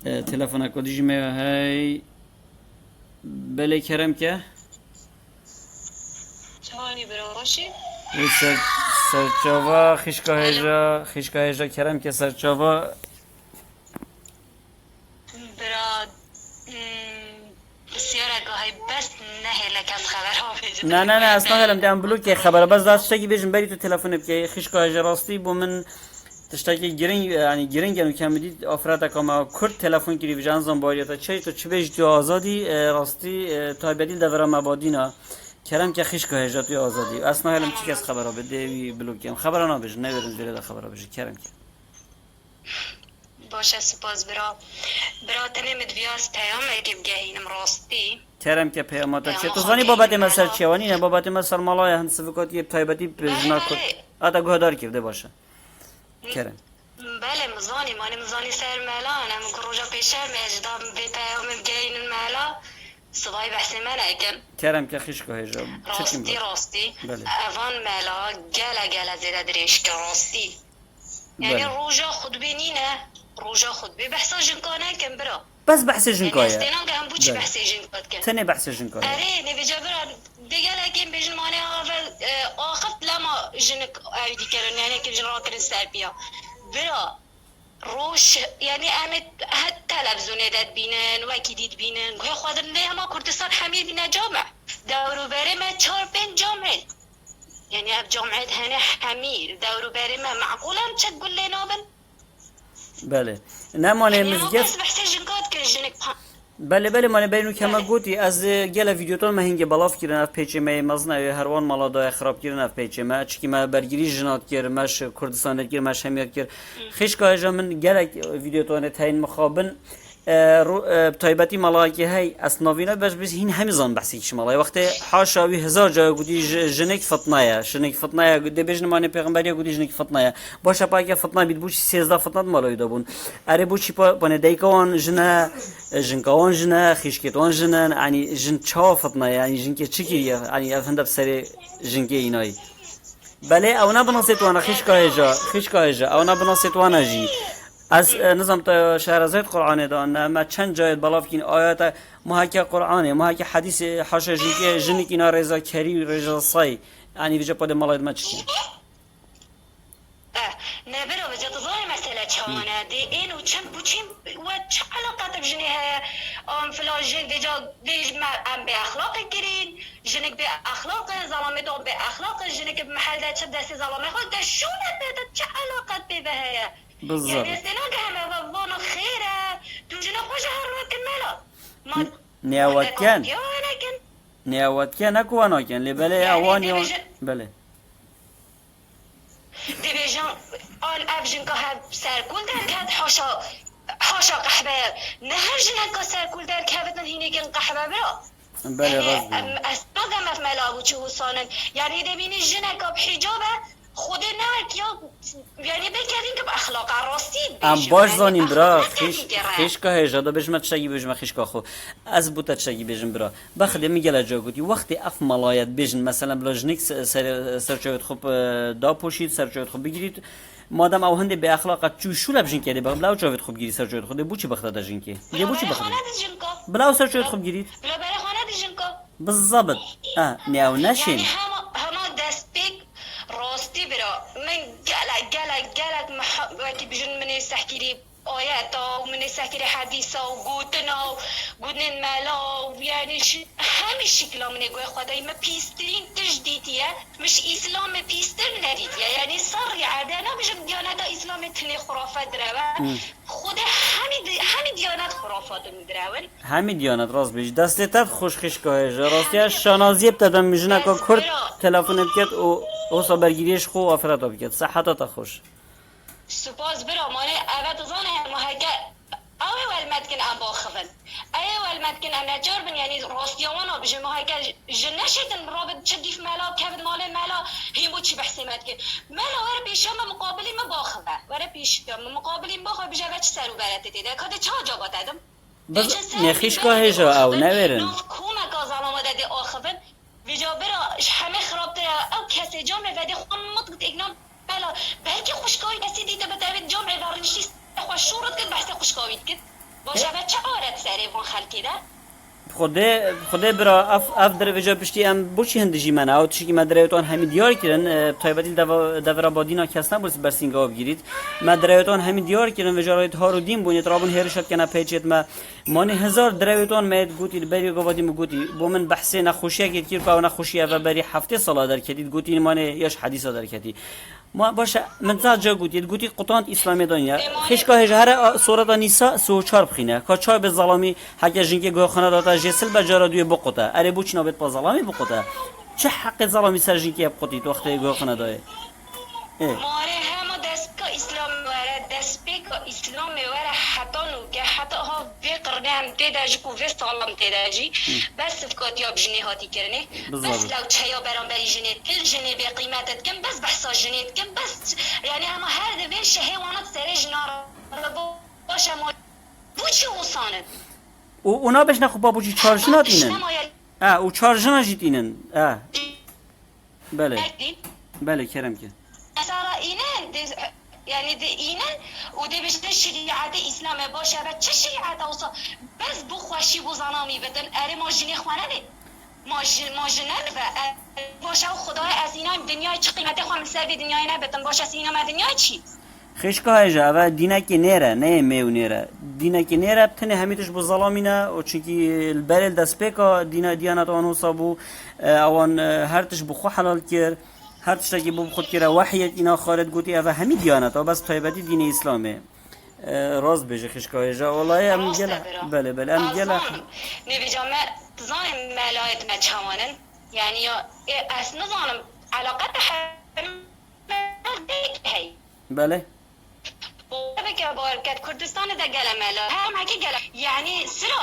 تلفن کدیش می هی بله کرم که چانی براشی سرچاوا خشکا هجا کرم که سرچاوا برا بسیار اگاهی بس نه لک از خبر ها بجد نه اصلا هلم دیم بلوک خبر بس دست شکی بیشم بری تو تلفن بکی خشکا هجا راستی بو من تشتاکی گرینگ یعنی گرینگ انو کم بدید آفراد کما کرد تلفن کری بجان زنباریتا چه تو چه بیش تو آزادی راستی تا بدیل دورا مبادینا کرم که خیش که هجاتی آزادی اصلا هلم چی کس خبره بده وی بلوکیم خبره نباشه نمیرم زیر ده خبره باشه کرم که باشه سپاس برا تنیم دویاز پیام اگه بگهینم راستی کرم که پیامات چه تو زنی بابت مسر چیوانی نه بابت مسر مالای هنس فکاتی تایبتی بجنا کد آتا گهدار کرده باشه کرم بله مزانی سر ملان هم کروجا پیشر مجدام به پیام بگهینم ملا صدای بحث من اگن کرم که خیش که هجا راستی بله اوان ملا گله زیده دریش که راستی یعنی روژا خود بینینه روژا خود بی بحثا جنکانه کم برا بس بحث جنکایه یعنی استینان که هم بوچی بحث جنکات کن تنه بحث جنکایه اره نویجا برا دیگه لکن بجن مانه آخفت لما جنک ایدی کرن یعنی که جن را کرن سر بیا برا روش یعنی امت هد تلفزونه داد بینن و اکی بینن گویا خودر نه اما کردستان حمیر بینه جامع دورو بره ما 4-5 جامع يعني اب جامعة هنا حمير دورو باري ما معقولة تقول لي نوبل بله نه مانه مزگف بس بحتاج نقاد كرجنك بله مانه بینو کما گوتی از گله ویدیوتون ما هنگ بلاف کردن اف پیچ می مزنه هروان مالا دا خراب کردن اف پیچ ما چکی ما برگیری جنات کرد ماش کردستان کرد ماش همیت کرد خیش که اجا من گله ویدیوتون تاین مخابن تایبتی مالایی هی اسنافینا بس هین همیزان بحثی کش مالای وقتی حاشاوی هزار جای گودی جنک فتنایا ده بجن مانه پیغمبری گودی جنک فتنایا باشه پاکی فتنا بید بوچی 13 فتنات مالایی دابون اره بوچی پانه دیکوان جنکوان جنه خیشکتوان جنن یعنی جن چا فتنایا یعنی جنکی چکی یعنی افنده بسری جنکی اینایی بله اونا بناسیتوانا خیش که هجا اونا بناسیتوانا جی از نظام تا شهرزاد قرآن دان ما چند جای بلاف کین آیات محاکی قرآنه محاکی حدیث حاشا جنی کینا رضا کری رضا صای یعنی وجه پاد مالای ما چی نه برو وجه تظاهر مسئله چمانه دی اینو چم بوچیم و چه علاقه بجنی های فلان جن دیج ما ام به اخلاق گرین جنک به اخلاق ظلامه دو به اخلاق جنک به محل ده چه دست ظلامه خود ده شونه بده چه علاقه به های بالضبط يعني استناك هم وانا خيرة توجنا خوش هروك الملا نياوات كان اكو انا كان لبلا اواني بله دي بيجان ان افجن كه سركول در كاد حاشا قحبه نهرجن هكا سركول در كابتن هيني كن قحبه برا بله غصب استناك في ملا ابو چوسانن يعني دي بيني جنك بحجابه خود نرک یا یعنی بکردین که با اخلاق راستی ام باش زانیم برا خیش که هجا دا بجمع تشتگی بجمع خیش که خو از بوتا تشتگی بجم برا بخده میگل جا گوتی وقتی اف ملایت بجن مثلا بلاجنیک سرچویت خوب دا پوشید سرچویت خوب بگیرید مادام او هنده به اخلاقت چو شو لبجن کرده بلاو چویت خوب گیری سرچویت خود بو چی بخدا دجن که یه بو چی بخدا بلاو سرچویت خوب گیرید بلا برای خانه دیجن که بالضبط نیاو نشین راستی برا من گلک وقتی بجن من استحكي لي آياتا ومن استحكي لي حديثا وقوتنا وقوتنا المالا يعني همه شكلا من يقول خداي ما بيسترين تجديدية مش إسلام بيستر نريدية يعني صار عادنا بجن ديانات إسلام تني خرافات دراوة خدا همه ديانات خرافات مدراون همه ديانات راست بيج دستت خوش خش که راستی شانازی بتدم میجنه که کرد تلفن بکت او صبرگیریش خو آفرت بکت صحتت خوش سپاس برا مانه اول زانه محکه اول مدکن ام باخفن اول مدکن ام نجار بن یعنی راستیوانا بجه محکه جنشتن رابط چدیف مالا کفت مال مالا هیمو چی بحثی مدکن مالا ور پیشم مقابلی ما باخفه ور پیشم مقابلی باخفه بجه وچ سرو برته دیده کده چه جواب دادم بس نخیش که هجا او نورن نفکومه که ظلامه داده آخفن ویجا برا همه خراب داره او کسی جامعه وده خون مطقت اگنام بلا بلکه خوشکاوی کسی دیده به دوید جامعه دارنشی خوش شورت کد بحث خوشکاوی کد باشه بچه عارت سری وان خلکی ده خدا برا اف در وجه پشتی ام بوچی هندجی من او چی که مدرایتان همین دیار کردن تایبتی دور بادینا کس نبود برسینگا بگیرید مدرایتان همین دیار کردن وجه رایت ها رو دیم بونید رابون هرشت کنه پیچید ما مانی هزار درایتان مید گوتی بری گوادی مگوتی بو من بحثی نخوشیه که کیر پاو نخوشیه و بری هفته سالا در کدید گوتی مانی یاش حدیثا در کدی ما باشه من زاجا گوتی قطعات اسلامی دنیا خشکا هر سورة النساء سو چار بخینه که چای به ظلامی حق جنگی گوخانه داتا جسل بجارا دوی بقطه اره بوچ نابت با ظلامی بقطه چه حق ظلامی سر جنگی بقطید وقتی گوخانه دای ماره همه دست که اسلام وره دست که اسلام وره حتی نو که حتی ها بقرنه هم تیداجی که وی سالم تیداجی بس فکات یا بجنه هاتی کرنه بس لو چیا برام بری جنید کل جنه به قیمتت کم بس بحثا جنید کم بس یعنی همه هر دوی شهوانات سر جنار باشه ما بوچی اوسانه اونا بهش نخو بابوچی چارجنات اینن او چارجنا جیت اینن بله کرم که سارا اینن یعنی ده اینن و ده بجده شریعت اسلام باشه و چه شریعت اوسا بس بخوشی و زنامی بدن اره ما جنی خوانه ده ما جنن و باشه و خدای از اینا دنیای چه قیمته خواه مساوی دنیای نبتن باشه از اینا دنیای چی؟ خشکا هجا و دینا که نیره نه میو نیره دینا که نیره بتنه همیتش بو ظلامینه و چونکی البرل دست پیکا دیانت آنو صابو اوان هرتش بخو حلال کر هرتش تاکی بو خود کرا وحیت اینا خارد گوتی اوه همی دیانت ها بس طایبتی دین اسلامه راست بجه خشکا هجا والله ام گله بله ام گله نبیجا ما تظانم ملایت ما چوانن یعنی از نظانم علاقت هی بله بگه بارکت کردستان ده گلملا هم هکی گلم یعنی سرا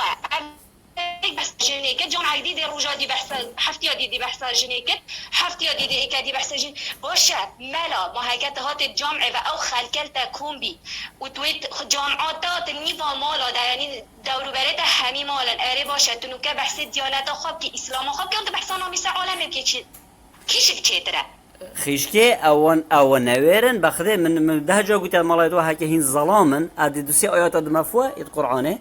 بس جنیکت جون عیدی ده روجا دی بحث هفتی دی بحث جنیکت هفتی دی ایک دی بحث جن باشه ملا ما هکت هات جامعه و او خلکل تکون بی و تویت جامعات نیفا مالا ده یعنی دورو برده همی مالن اره باشه تنو که بحث دیانت خواب که اسلام خواب که اون بحث نامیس عالمه که چی کیش چیتره خیشکه اوان نویرن بخده من ده جا گویی مالای تو هک هین ظلامن ادی دوسی آیات مفوا ات قرآنه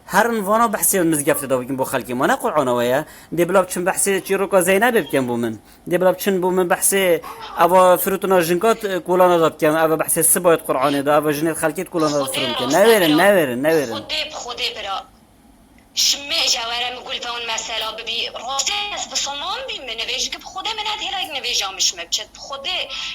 هر نوانا بحثی مزگفت دا بگیم با خلکی ما نه قرآن ویا دیبلاب چن بحثی چی رو که زینب بکن بومن دیبلاب چن بومن بحثی اوا فروتنا جنکات کولانا داد کن اوا بحثی سبایت قرآنه دا اوا جنت خلکیت کولانا داد فرم کن نویرن خودی برا شمه جواره میگول به اون مسئله ببی راسته از بسنام بیم نویجی که خود من هر نویجامش مبچد خود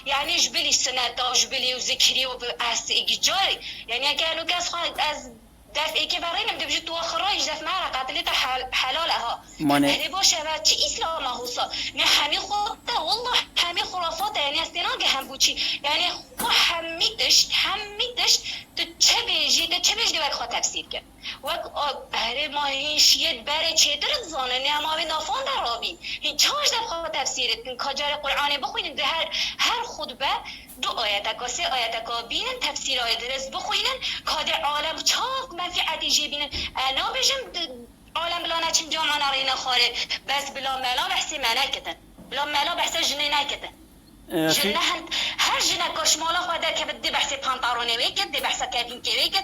یعنی جبلی سنتا جبلی و ذکری و از ایجاری یعنی اگر لو کس خواهد از دفعی که برای نمیده بجید تو آخرایش دفع مرا قتلیت حلال ها هلی باشه و چی اسلام هوسا نه همی خود والله همی خرافات یعنی استناگه هم بوچی یعنی خو همی دشت تو چه بیجی وقت خواه تفسیر کرد وقت هره ماهیشیت بره چه درد زانه نه ما به نافان در آبی این چاش دفع خواه تفسیرت کن کجار قرآنه بخوینیم ده هر خطبه دو آیتکا سه آیتکا بینن تفسیر آیت درست بخوینن کادر عالم چاق منفعتی جی بینن انا بجم عالم بلا نچین جامعه نرینه خاره بس بلا ملا بحثی منه کتن بلا ملا بحثی جنه نکتن جنه هر جنه کشمالا خواهده که دی بحثی پانتارونه ویکت دی بحثی کبین که ویکت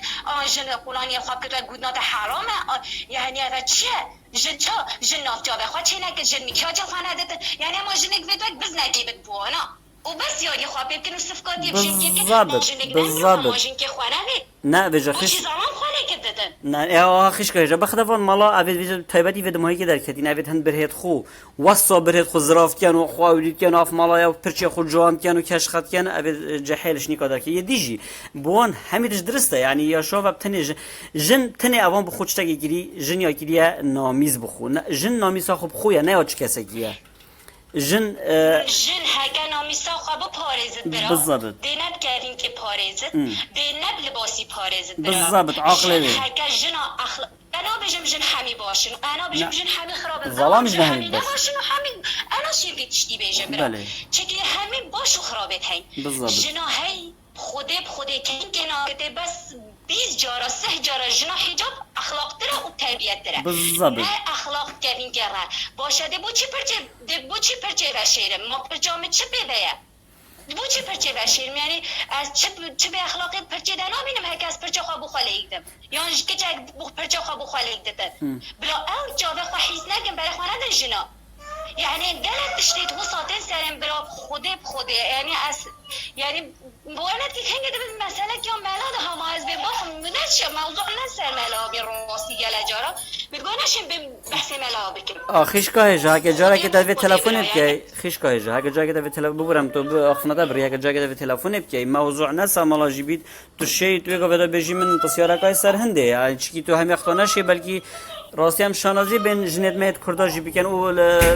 جنه قولانی خواب که تو گودنات حرامه یعنی اگه چه جن نافجا بخواه چه نکت جن میکیا جا خانه دتن یعنی ما جنه گویدوک بز نکیبت بوانا وبس يا خواب يمكن صفقات بالضبط نه وجه خش نه یا خش که جا بخدفان مالا اوید وجه تایبتی ود ماهی که در کتین اوید هند برهت خو وصا برهت خو زراف کن و خواهید کن آف مالا یا پرچه خو جوان کن و کشخت کن اوید جحیلش نیکا در که یه دیجی بوان همیدش درسته یعنی یا شو تنی جن تنی اوان بخود شتاگی گیری جن یا گیریه نامیز بخو جن نامیزا خوب خویه نه یا چه کسی گیه جن هکه نامیسا خواب پارزت برا بالضبط دینت کردین که پارزت دینت لباسی پارزت برا بالضبط عقله جن هکه جن اخلاق انا بجم جن همی باشن انا بجم جن همی خراب ظلام جن همی باشن همی انا شیفی تشتی بیجم برا چکی همی باشو خرابت هی جن هی خوده که بس 20 جارا 3 جارا جنا حجاب اخلاق داره و تربیت داره بالضبط نه اخلاق کردین گره باشه ده بو چی پرچه رشیره ما پرجام چه بیده بو چی پرچه بشیرم یعنی از چه به اخلاقی پرچه دنا بینم هک از پرچه خواب خاله ایدم یعنی که چه پرچه خواب خاله ایدتن بلا او جاوه خواهیز نگم برای خانه دن جنا يعني قالت تشتيت وسطين سلام برا بخودي يعني يعني بوانا تيجي كده بالمسألة يوم ميلادها ما از بباخ منش موضوع نسر ملابي روسي يلا جارا بتقولناش بحث ملابكم خیش کاهش ها که جارا که دوی تلفنت که خیش کاهش ها که جارا که دوی تلفن ببرم تو آخفنا دبری که جارا که دوی تلفنت که موضوع نسا مالاجی بید تو شی تو یکو بده بجی من بسیار کای سر هنده یعنی چی تو هم یختانه شی بلکی راستی هم شانازی بین جنت میت کرداجی بکن او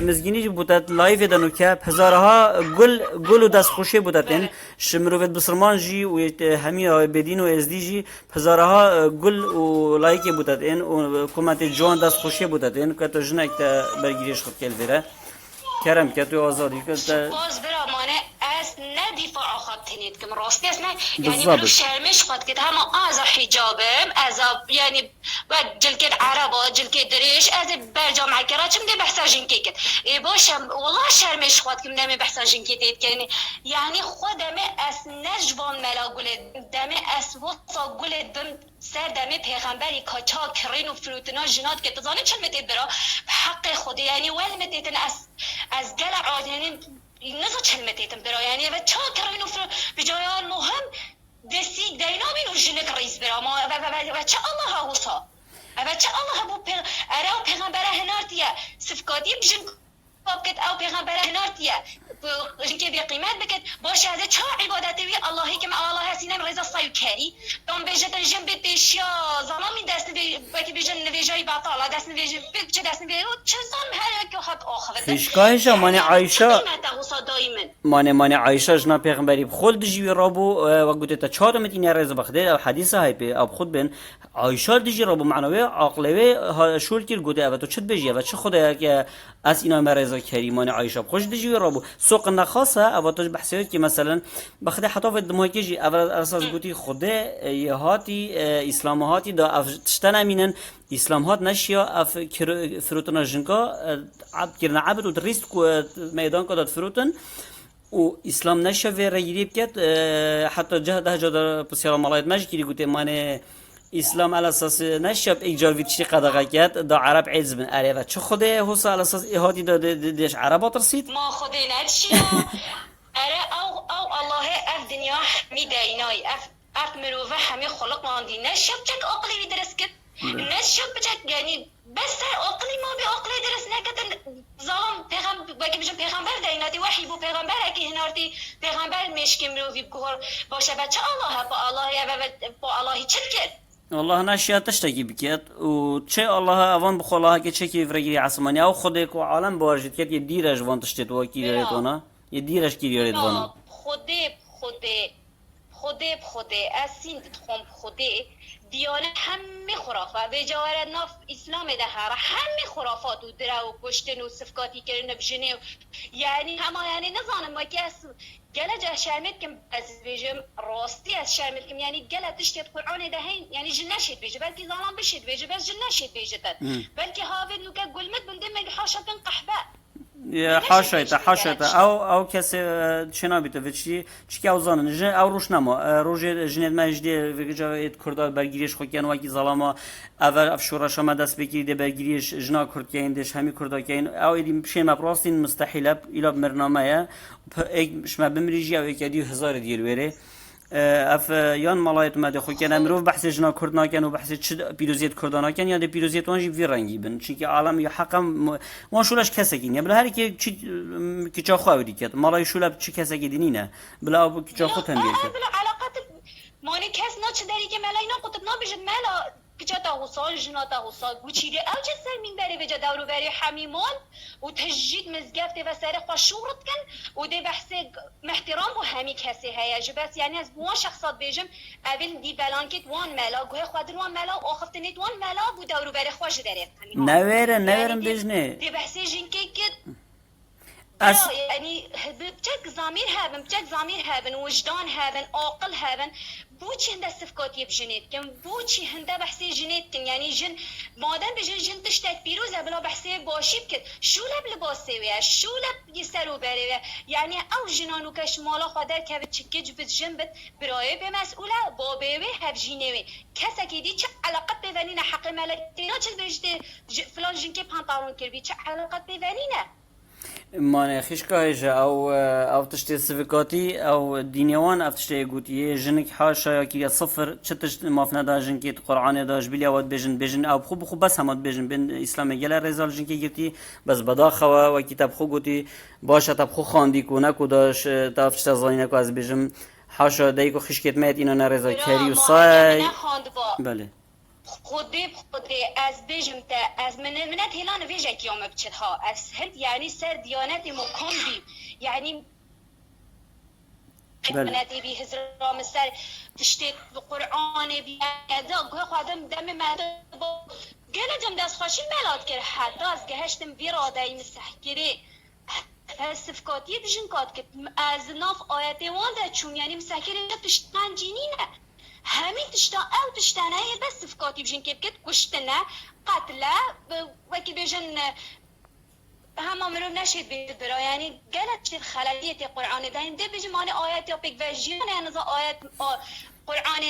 مزگینی جی بودت لایو دانو که هزارها گل و دست خوشی بودت این شمروت بسرمان جی و همی بدین و ازدی جی هزارها گل و لایک بودت این و کمت جوان دست خوشی بودت این که تو جنک برگیریش خود کل بیره کرم که تو آزادی که باز برا مانه از ندیفاع خود تنید کم راستی از نه یعنی برو شرمش خود که همه از حجابم از یعنی جلکت عربا جلکت دریش از برجام کرا چم ده بحثا جنکی کت باشم والله شرمش خود کم نمی بحثا جنکی تید کنی یعنی خودم از نجوان ملا گل دم از وصا گل دم سر دم پیغمبری کاچا کرین و فروتنا جنات که تزانه چل متید برا حق خودی یعنی ول متیدن از گل عادنین نزا چل متیدن برا یعنی و چا کرین و بجایان مهم دستی دینا بینو جنک رئیس برا ما و چه الله هاوسا و چه الله بو ارا پیغمبره هنارتیه صفقاتی بجن بکت او پیغمبره هنارتیه جنکی بی قیمت بکت باشه از چه عبادتی وی اللهی که الله هستینم رضا صایو کری دام بیجتن جن بتشیا زلامی دست بکی بیجن نویجای باطالا دست نویج چه دست نویج چه زام هر که خط آخر خیشکایش مانی عایشه مانی عایشه جنا پیغمبری خود دیجی رابو و گوته تا چهار متین رضا بخده او حدیث های به اب خود بن عایشه دیجی رابو معنوی عقلوی شول کیر گوته او تو چت بجی و چه خدا که از اینا مرزا کریمان عایشه خوش دیجی رابو سوق نخاسه او تو بحثی که مثلا بخده حتی و دماغی اول اساس گوتی خدا یهاتی اسلام هاتی دا افتشتن امینن اسلام هات نشیا اف فروتنا جنکا عبد کرنا عبد و درست کو میدان کو داد فروتن و اسلام نشیا و رگیری بکت حتی جهده جدا بسیار مالایت ماجی گوته مانه اسلام على اساس نشب ایجار ویچی قدغه کرد دا عرب عز بن عربه چه خوده حسا على اساس ایهادی دا دیش عربات رسید ما خوده ندشیا اره او الله اف دنیا میده اینای اف مروفه همه خلق ماندی نشب چک عقلی درست کد نشب چک یعنی بس عقلی ما به عقلی درست نکدن ظالم پیغمبر دیناتی وحی بو پیغمبر اکی هنارتی پیغمبر مشکی مروفی بکور باشه بچه الله با الله چت کرد والله ناشيا تشتكي بكيت وشي الله أفان بخولها كتشكي فريقي عصماني أو خدك وعالم بورجت كيت يديرج وان تشتت وكيل يريدونا يديرج كيل يريدونا خدي أسين تخم خدي دیانه همه خرافات به جوار ناف اسلام ده هر همه خرافات و درا و کشتن و صفقاتی کردن بجنه یعنی همه یعنی نزانم ما که گله جه شرمت کم از بیجم راستی از شرمت کم یعنی گله تشتیت قرآن ده هین یعنی جن نشید بیجه بلکه ظالم بشید بیجه بس جن نشید بیجه تد بلکه هاود نوکه گلمت بنده مگه حاشتن قحبه حاشیت او کسی چنا بیت و چی که اوزان جن او روش نما روز جنت ماجدی و جاید کردار برگیریش خوکن و کی ظالما اول افشورش ما دست بگیرید برگیریش جنا کرد که ایندش همی کرد که این او ایدیم شی مبراستین مستحیل ایلا برنامه یک شما بمریجی او یک 2000 دیر بره اف یان مالایت ماده خو کنه امروز بحث جنا کرد نکن و بحث چه پیروزیت کردن نکن یا پیروزیت وانجی وی رنگی بن چون که عالم یا حقم وان شولش کسکی نه بلا هر کی کی چا خواهی کرد مالای شولا چه کسکی دینی نه بلا ابو کی چا خود هم بیاد بلا علاقات مانی کس نچ داری که ملای نقطه نبیشد ملا بجدا وصال جناتا وصال وشيري او جسر من بري بجدا ورو بري حميمون وتجديد مزقفت وسارق وشورت كان ودي بحسي محترام وهمي كسي هيا بس يعني از بوان شخصات بيجم اول دي بلانكت وان ملا گوه خادر وان ملا واخفتنيت وان ملا بودا ورو بري خوش داري نويرن بجنه دي بحسي جنكي كد يعني بجد ضمير هابن وجدان هابن عاقل هابن بوچی هنده صفقاتی بجنید کم بوچی هنده بحثی جنید کن یعنی جن مادام بجن جن تشتت پیروزه بلا بحثی باشی بکد شو لب لباسه ویا شو لب یسرو بره یعنی او جنانو کش مالا خادر که چکج بد جن بد برای به مسئوله بابه و هفجینه و کسی که دی چه علاقت ببینه حق ملکینا چه بجده فلان جن که پانتالون کربی چه علاقت ببینه مانه خیشکایش او تشتی سفکاتی او دینیوان او تشتی گوتیه جنک حاشا یا که صفر چه تشت مافنا دا جنکی قرآن داش بلیا ود بجن او خوب بس همات بجن بین اسلام گله رزال جنکی گرتی بس بدا خوا و کتاب خو گوتی باشه تب خو خواندی کو نکو داش تاف چه زاینه کو از بجم حاشا دایکو خیشکت میت اینا نرزال کری و سای بله خودی از بجم تا از منت هلان ویجه کیام بچه ها از هند یعنی سر دیانت مکان بی یعنی منتی بی هزرام سر تشتید قرآن بی اداغ خودم دم مدد با گله جم دست خوشی ملاد کرد حتی از گهشتم ویراده مسحکری فلسفکاتی بجن کات که از ناف آیت وانده چون یعنی مسحکری تشتن جینینه همین تشتا او تشتانه بس فکاتی بجن که بکت کشتنه قتله وکی بجن همه مرو نشید بید برا یعنی گلت شد خلالیت قرآن دایم ده بجن مانه آیت یا پک وجیانه نظر آیت قرآن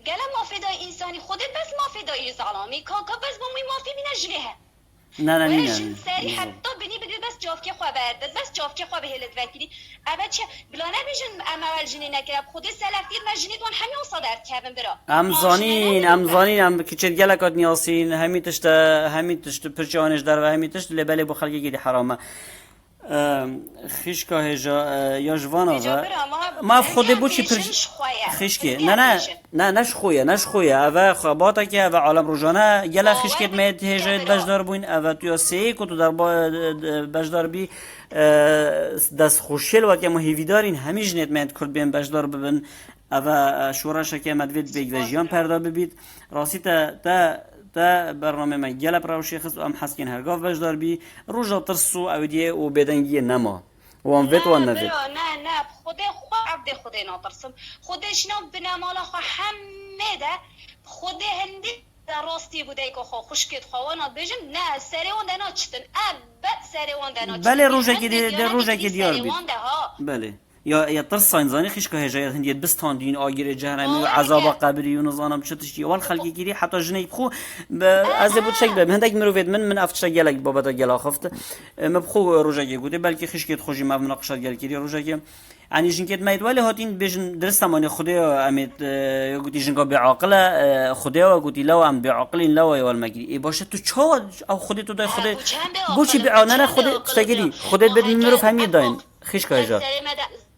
گله مافدای انسانی خودت بس مافدای ظلامی که بس بومی مافی بینه جنه نه ولی سری حتی بنی بگید بس جافکی خواه برد بس جافکی خواه به هلت وکیلی اول چه بلا نبیجن اول جنی نکرد خود سلفتیر من جنید وان همین صادر کردن برا امزانین هم کچر گلکات نیاسین همین تشت پرچانش در و همین تشت لبله بو خلقی گیدی حرامه خیشکا هجا یا جوانا ما خود بو چی خیشکی نه نش خویه اوه خواباتا که اوه عالم روزانه گله خیشکت میت هجایت بجدار بوین اوه تو یا سیه که تو در بجدار بی دست خوشیل وقتی ما هیویدارین همی جنیت میت کرد بین بجدار ببین اوه شورش که مدوید بیگ و جیان پردا ببید راستی تا برنامه ما گله پراوشی خست و ام حسکین هرگاف بجدار بی روزا ترسو اودیه و بدنگی نما وان ویت وان نوید نه خود عبد خود ناترسم خودش نو بنامالا خو همه ده خود هندی در راستی بوده که خو خشکت خوانا بجم نه سری وان دنا چتن ابد سری وان دنا بله روزا که دیار بید بله یا ترس انسانی خیش که هجایت هندیت بستان دین آگیر جهنمی و عذاب قبری و نزانم چتشی اول خلقی گیری حتی جنیب خو از بود شک بهم هندک مروید من افتش گلک بابت گلا خفت مبخو روزا که گوده بلکه خیش که خوشی ما مناقشه گل کردی روزا که یعنی جنکت ماید ولی هاتین بجن درست مانی خدا امید یا گویی جنگا بعقله خدا و گویی لو ام بعقلین لو اول مگری ای باشه تو چه او خودت تو دای خودت بوچی بعانه خودت تگیری خودت بدین مروف همین داین خیش که هجا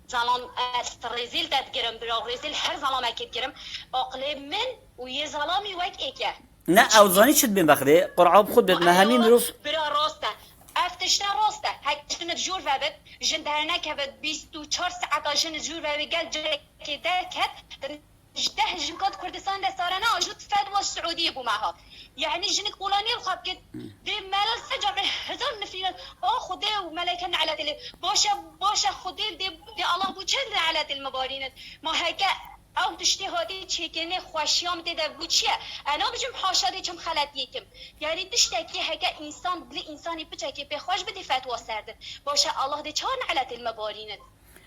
زلام استرزیل داد گرم برای رزیل هر زلام اکید گرم عقله من و یه زلامی وقت ایکه نه اوزانی چت بین بخره قرعاب خود بد همین مروف برای راسته افتشتا راسته هکشن جور و بد جن درنه که بد 24 ساعت جن جور و بگل جره که درکت ده جنكات كردستان دستارنا وجود فتوى السعودية بمعها يعني جنك قولاني الخاب كده دي مال سجر هزار نفيل خدي وملائكة على دل باشا خدي دي الله بوجهد على دل مبارينت ما هيك او تشتي هادي چيكني خوشيام دي ده بوچيه انا بجم حاشا دي چم خلط يكم يعني تشتكي هيك انسان بلي انساني بچكي بخوش بدي فتوى سرد باشا الله دي چان على دل مبارينت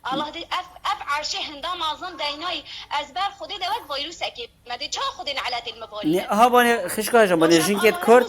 الله دی اف عرشه هندام آزم دینای از بر خودی دوت ویروس اکی مده چه خودین علت المبالی نه ها بانی خشکای جان بانی جنکت کرد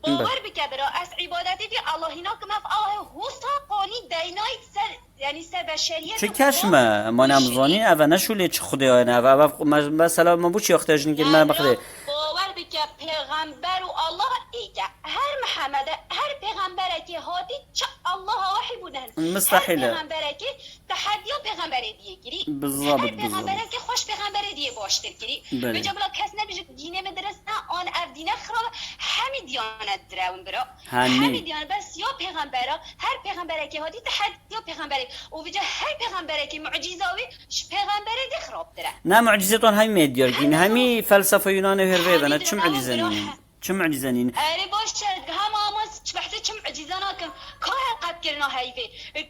باور بکبرا از عبادتی دی الله هینا که مف الله هوسا قانی دینای سر یعنی سر بشریت چه کشمه ما نمزانی اول نشولی چه خودی های نه اول مثلا ما بوچی اختیار جنکت من بخده باور بکب پیغمبر و الله ایگه هر محمد هر پیغمبره که هادی چه الله وحی بودن مستحیله هر پیغمبره که تحدی و پیغمبره دیگه گیری بالضبط هر پیغمبره که خوش پیغمبره دیگه باشتر گیری بجا بلا کس نبیجه دینه مدرس نه آن اف دینه خراب همی دیانت درون برا همی دیانت بس یا پیغمبره هر پیغمبره که هادی تحدی یا پیغمبره و بجا هر پیغمبره که معجزاوی پیغمبره دی خراب داره نه معجزتون همین میدیارگین همی فلسفه یونان هرویدن چه معجزانین چه معجزانین اری باشه هم آماز بحث چه معجزانا کم که قد گرنا هایوی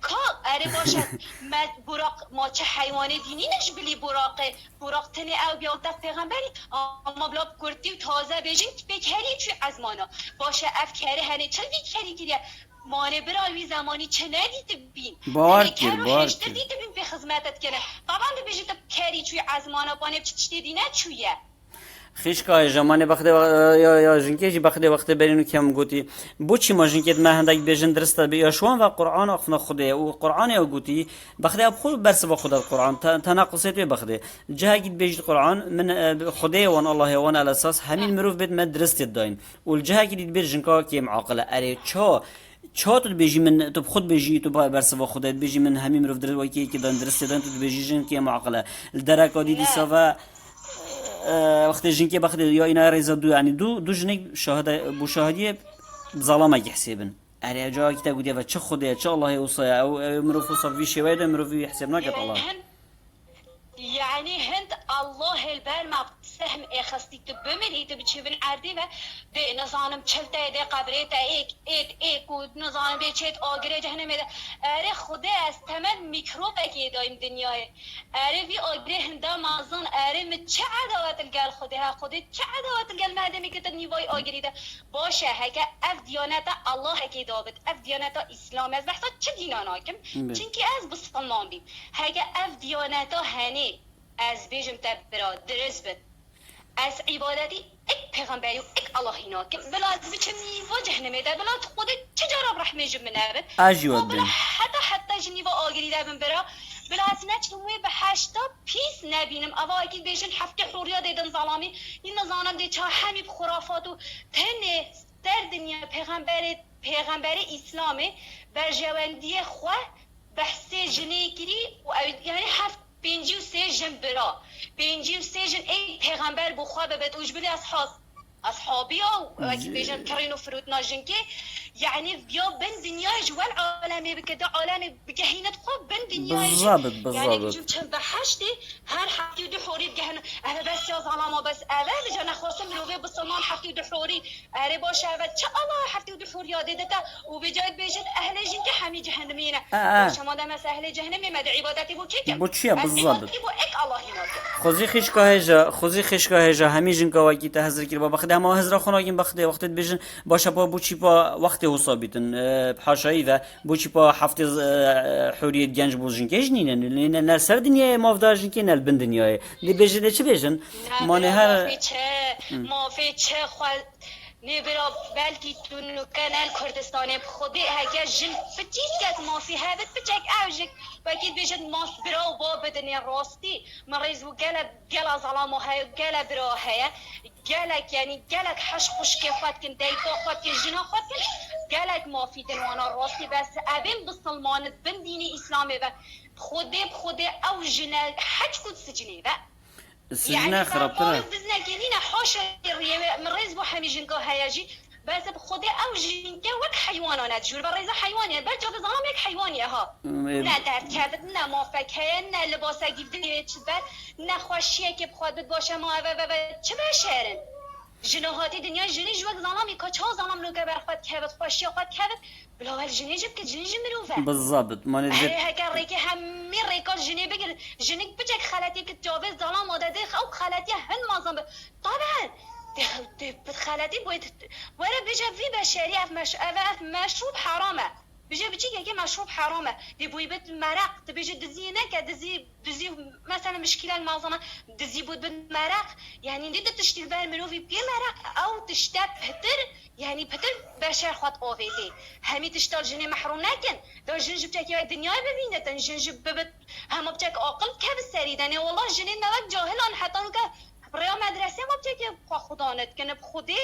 کا اره باشد براق ما چه حیوان دینی نش بلی براق تنه او بیاد پیغمبری اما بلا کردی و تازه بیجین بکری چی از مانا باشه افکاره هنه چه بیکری کریه مانه برای زمانی چه ندیده بین بار کر دیده بین به خدمتت کنه طبعا بیجید کری چی از مانا بانه چه دینه چویه خیش که جمانه بخده یا جنکی جی بخده وقت برینو کم گویی بچی ما جنکیت ما هندک بیشتر درسته بی اشوان و قرآن آخنا خوده و قرآن او گویی بخده اب خود برس با خدا قرآن تناقضیت بخده جه گید بیشتر قرآن من خوده وان الله وان الاساس همین مروف بید من درست داین و الجه گید بیشتر جنکا کیم عاقله اره چه تو بیجی من تو خود بیجی تو با برس با خدا بیجی من همین مروف درست وکی که دان درست داین تو بیجی جن کیم عاقله الدرک دیدی سوا وقتی جنکی بخده یا اینا ریزه دو یعنی دو جنگ شاهدی ظلامه حسابن اره جا کی تا گودی و چه خوده چه الله وصايا او مروف صفي شويه ده مروف يحسب ناقط الله يعني هند الله البر ما سهم اخستي تبمري تبچبن عردي و ده نظام چلته ده قبره تا ایک و نظام بچت آگره جهنم ده اره خدا از تمام میکروب اگه دایم دنیای اره وی آگره هندا مازن اره من چه عداوت الگل خدا چه عداوت الگل مهدمی که نیوای آگری ده باشه هکه اف دیانت الله اگه دابد اف دیانت اسلام از بحثا چه دینانا کم چونکی از بسلمان بیم هکه اف دیانت هنی از بیجم تبرا درس بد از عبادتی ایک پیغمبری و ایک الله اینا که بلا از بچه نیوا جهنمه ده بلا خود چجارا رحمه جب منابد اجیواد بین حتی جنیوا آگری ده بن برا بلا از نچنوه به 80 پیس نبینم اوا اکید بیشن هفته حوریا دیدن ظلامی این نظانم دی چه همی بخرافات و تنه در دنیا پیغمبر اسلامه بر جواندی خواه بحث جنه کری و یعنی هفت 53 جن برا 53 جن ای پیغمبر بخواه ببت وجبلی اصحابی و اکی بیجن کرین و فرود ناجن که یعنی بیا بن دنیای جوال عالمی بکده عالمی بگهینت خوب بن دنیای بالضبط یعنی بجم چند بحشتی هر حفتی و دو حورید گهن اهل بس یا ظلام بس اول بجن اخواستم روغی بسلمان حفتی و دو حوری اره باشه و چه الله حفتی و دو حوری یاده دتا و بجاید بیجن اهل جن که همی جهنمینه شما دم از اهل جهنمی مد عبادتی بو که بو چیه بالضبط بو ایک الله هیناته خوزی خیشگاه جا همین جن که تا حضر کی با بخدا ما حضر خوناگیم بخدا وقت بیشن باشه با بوچی با وقت وصابتن بحاشایی و بوچی با هفت حوریت گنج بوجن کیش نینه نه سر دنیای مافداجن کی نه بن دنیای دی بیشن چه بیشن ما نه هر ما فی چه خال نبرا بلکی تو کانال کردستان خودی هگه جن بچیز که ما فی هبت بچک اوجک باید بیشتر ما برا و با بدنی راستی مریض و گل ظلام و های گل برا هیا گلک یعنی گلک حش خوش که خود کن دیتا خود که جنا خود کن گلک ما فی دنوانا راستی بس ابن بسلمان بن دین اسلامی و خودی او جنا حج کد سجنی و سجنه خرابتره بزنا گلینا حاش مریض و همیجن که هیجی بس بخودی او جنگه وک حیوانات جور برای حیوانی بچه به زمان یک حیوانیه ها نه درد کرد نه موافقه نه لباسه گیفته چه بر نه خوشیه که بخواد باشه ما و چه بشرن جناهاتی دنیا جنی جوک زمانی که چه زمان لو که برخواد که خوشی خود که بلاول جنی جب که جنی مروفه بالضبط ما نجد هکر ریکی همی ریکار جنی بگیر جنی بچک خلاتی که جاوز زمان مادده او خلاتی هن مازن طبعا خلاتی باید وره بجا وی بشری اف مشروب حرامه بجا بچی که مشروب حرامه دی بوی بد مرق بجا دزی نکه دزی مثلا مشکل معظمه دزی بود بد مرق یعنی دی تشتیل بر منوی بی مرق او تشتب پتر یعنی پتر بشر خود آویدی همی تشتال جنی محروم نکن دا جنجب چکی دنیا ببینه تن جنجب ببت هم بچک عاقل که بسریدنه والله جنی نوک جاهلان حتی نو که برای مدرسه ما بچه که خودانت کنه بخوده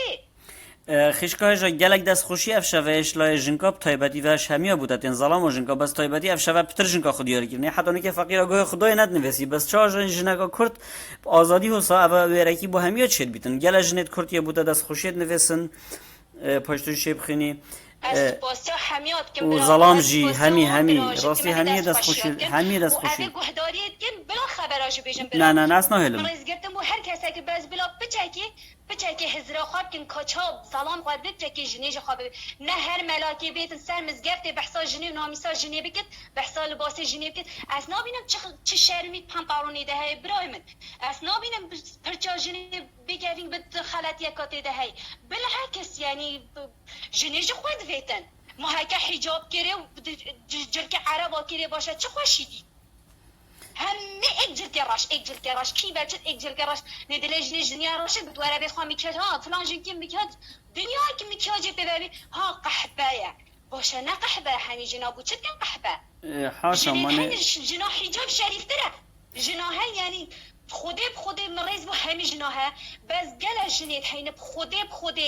خیشگاه جا گلک دست خوشی افشاوه اشلای جنکا تایبتی وش همیا بودت این ظلام و جنکا بس تایبتی افشاوه پتر جنکا خودیاری کرنه حتی اونی که فقیر آگاه خدای ند نویسی بس چه آجا جنکا کرد آزادی حسا او ویرکی با همیا چید بیتن گل جنت کردیه بوده دست خوشیت نویسن پاشتوی شیب خینی و ظلام جی همی راستی همی دست خوشی همی دست خوشی گهداریت کن بلا خبراش بیشم نه اصلا هلم مرز گرتم و هر کسی که باز بلا بچکی بچه هزرا خواب کن کچاب سلام قد بچه جنیج خواب نه هر ملاکی بیت سر مزگفت بحثا جنی و نامیسا جنی بکت بحثا لباس جنی بکت از نبینم چه شرمی پانتالونی ده های برای من از نبینم پرچا جنی بگوین بد خلطی کاتی ده های بله هر کس یعنی جنیج خود ویتن ما هکا حجاب کره و جرک عربا کره باشه چه خوشیدی همه یک جل کراش کی بچه یک جل کراش ندلج دنیا روشه بتواره بيت خواهی میکرد ها فلان جنگی میکرد دنیا که میکرد جه ببری ها قحبه باشه نه قحبه همین جنابو چه کن قحبه حاشا من جنا حجاب شریف تره جناها یعنی خود مريض بو همي جناها بس قال جنيت هين بخود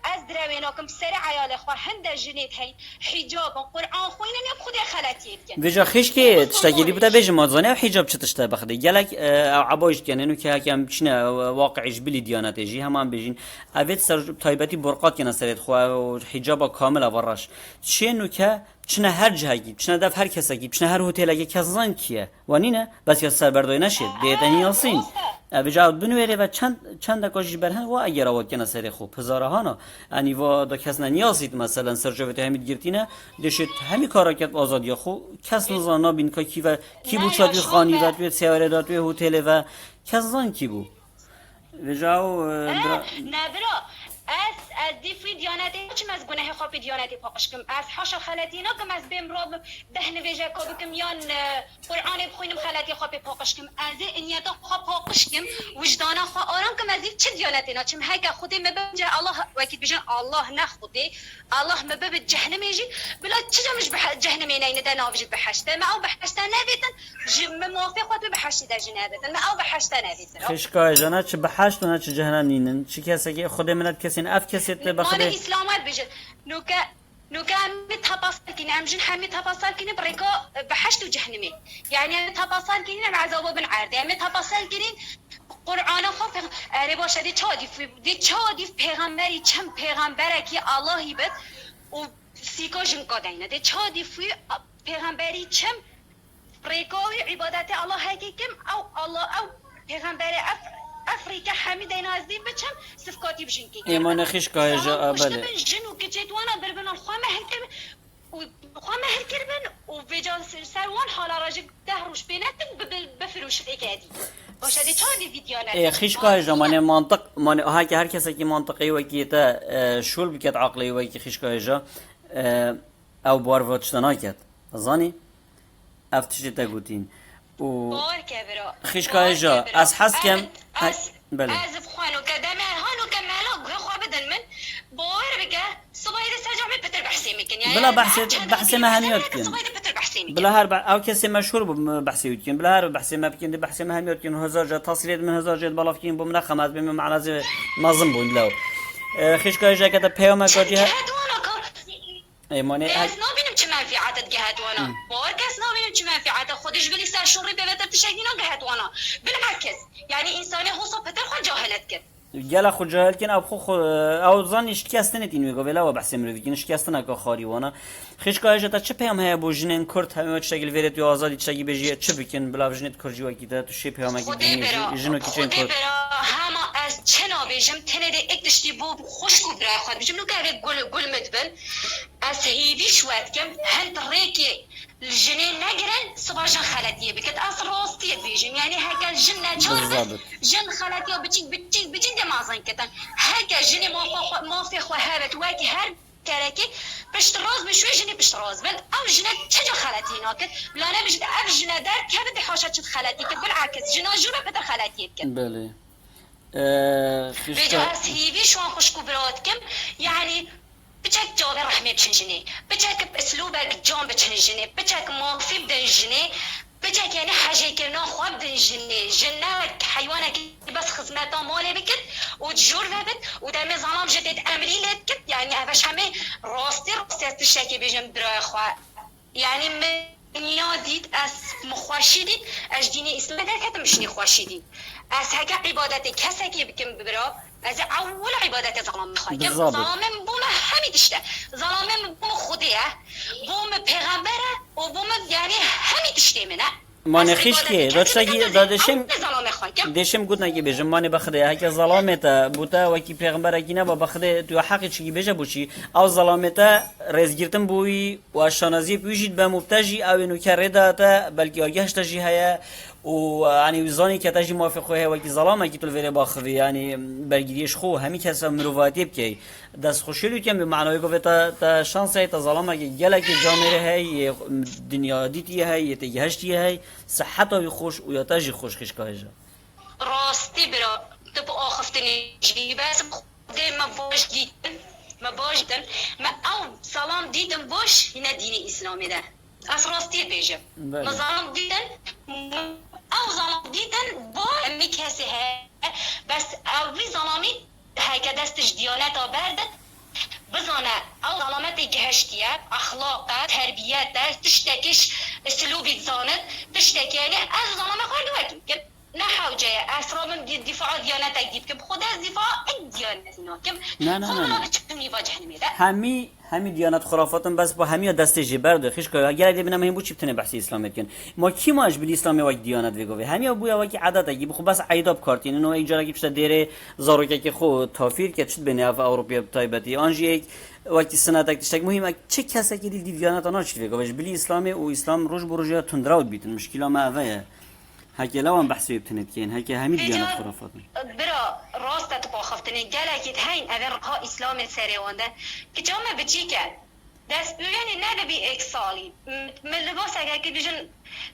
از درويناكم سر عيال خو هند جنيت هين حجاب قرآن خوينا نب خود خلاتي ویجا خیش که تشتگیری بوده بیش مازنه و حجاب چه تشته بخدی گلک عبایش کنه نو که هکم چنه واقعیش بلی دیانته جی همان بیشین اوید سر تایبتی برقات کنه سرت خو و حجاب کامل ورش چه نو که چنه هر جایی چنه دف هر کسی چنه هر هتل کسان کیه وانینه بس که سر بردای نشید دیدنی یاسین ویجا بنویره و چند دکاجی برهن و اگر آواد کنه سر خوب هزاره هانا یعنی و دا کس نیازید مثلا سرجوت همید گرتینه دشت همی کارا کرد آزادی خو کس نزانا بین که کی بود شادی خانی و توی سیاره داد توی هتل و کسان کی بود ویجا نبرا از دیفی دیانتی چم از گناه خواب دیانتی پاکش کم از حاشا خلطی نکم از بیم راب دهن ویژه کو بکم یان قرآن بخوینم خلطی خواب پاکش کم از این یادا خواب پاکش کم وجدانا خواب آرام کم از چه دیانتی نا چم هیکا خودی مبنجه الله وکی بیشن الله نخودی الله مبب جهنم یجی بلا چجا مش جهنم اینه ده ناوجد بحشته ما او بحشته نبیتن موافق خود بحشته در جنابتن ما او بحشته نبیتن خشکای جانا چه بحشت و نه چه جهنم نینن چه کسی که خود منت کسی اف کسی ت بخده مال اسلامات بجد نوكا متفاصل كنا عمجن حمي تفاصل كنا بريكا بحشت وجهنمي يعني متفاصل كنا مع عذاب بن عرض يعني متفاصل كنا قرآن خف رباشه دي چادی پیغمبری چم پیغمبره کی اللهی بد و سیکا جن کدینه دي چادی فی پیغمبری چم بريكا عبادت الله حقیقم او الله او پیغمبر افریقا حمیده نازدی بچم صفقاتی بشین کی ایمان خیش که جا بله جنو که جدوانا بربن الخواه مهل خواه مهل کربن و ویجا سروان حالا راجع ده روش بینتن بفروش اکادی باشه ده چه ویدیو نه خیش که جا من منطق من ها که هر کسی که منطقی و کی تا شول بکت عقلی و کی خیش که جا او بار وچتنا کرد زانی افتش تا گوتین و بار کبرا خیش که جا از حس کم بله از خوانو کدام هانو کمالا خواه بدن من بار بگه صباحی سرجع می پتر بحثی میکن یعنی بلا بحث مهنیات کن بلا هر او کسی مشهور بحثی کن بلا هر بحث ما بکن بحث مهنیات کن هزار جا تصویرات من هزار جا بالا کن بوم نخم از بیم معنی مازن بون لو خیش که جا کتا پیام کردی ها ایمانی از نبینم چه منفعت جهت وانا بار کس نبینم چه منفعت خودش بلی سر شوری به وتر تشکینا جهت وانا بالعکس یعنی انسانی حساب پتر خود جاهلت کرد گله خود جاهل کن او زن اشکست نتین میگه ولی بحث امروزی کن اشکست نکه خاری وانا خیش که اجازه چه پیام هیا بو جنین کرد همه چه شکل ویرت یا آزادی چه بجیه چه بکن بلا جنت کرجی و کیده تو شی پیام کی جنو کی چن کرد همه از چه نابجم تنده اکتشتی بو خوش کو برای خود بجم نو که گل مدبن از هیوی شوات کم هند ریکی الجنين نقرن صباحا خالتيه بكت اصل روستي بيجن يعني هكا الجن نشرب جن خالتيه بتجي دمازن كتن هكا جني ما في خو هابت واكي هر كراكي باش الراس بشوي جني باش الراس بل او جنة تجا خالتي ناكت لا انا بجد او جنة دار كبد حاشات خالتي كت بالعكس جنا جوره بدا خالتيه كت بله بجاز هيفي شو خوشكو براتكم يعني بچک جواب رحمه بچن جنی بچک اسلوبك جان بچن جنی بچک مافی بدن جنی بچک یعنی حاجه کرنا خواب بدن جنی جنك حيوانك بس خدمتا ماله بكت وتجور ببت ودم زمان جديد امري لتكت يعني هفش همه راستي تشكي بيجم برای خواه يعني من ياديد از مخواشيدين از دين اسلام كتم مشني خواشيدين از هكا عبادتي كسكي بكم برا از اول عبادت ظلام میخواد ظلام بوم همیدشته ظلام بوم خودیه بوم پیغمبره و بوم یعنی همیدشته منه مانه خیش که دادشگی دادشم زلامه خان کم دشم گوت نگی بیجم مانه بخده هک ظلامتا بوتا وکی پیغمبر کی نبا بخده تو حق چی بیجه بوچی او ظلامتا رزگیرتن بوی و شانازی پیشید به مبتجی او انو کرده تا بلکه آگهش تجی هيا و يعني وزاني كتاجي موافق هي وكي ظلامه كي تلفيري باخذ يعني برگيريش خو همي كسا مروفاتي بكي دست خوشيلو كم بمعنى يقول تا شانسه تا ظلامه كي جلك جامره هي دنيا ديتي هي تيهشتي هي صحته خوش و يتاجي خوش خش كاجا راستی برا تو آخفتنی جی بس خودم ما باش دیدم ما او سلام دیدم باش اینا دین اسلامی ده از راستی بیجم ما سلام دیدن او سلام دیدن با امی کسی ها بس اوی سلامی هک دستش دیانت آبردن بزانه او سلامت گهشتیه اخلاق تربیت تشتکش اسلوبی زانت تشتکی یعنی از سلام خواهد وکی نه حوجه اسرابم دفاع دیانت اگدید که خود از دفاع دیانت اینا که نه چون میواجه نمیده همي ديانات خرافاتن بس با همي دسته جبر خيش كه اگر دي بنم هم بو چپتنه بحث اسلام كن ما كي ماش بالاسلام وك ديانات ويگوي همي ابو وك عادت اگي بخو بس عيداب كارتين انه اجاره كي بشه ديره زاروكه كي خو تافير كه چت بني اف اوروبيا تايبتي انجي اك وقتی سنتک تشتک مهمه چه کسی که دیویانات آنها چی ویگویش بلی اسلامی و اسلام روش بروجه تندراود بیتن مشکل ما اوه هکی لوان بحثی بتنید کین هکی همین دیانت خرافات برا راست با خفتنی گلکیت هین اگر ها اسلام سریوانده که جامعه بچی که دست یعنی نه بی یک سالی من لباس اگر که بیشن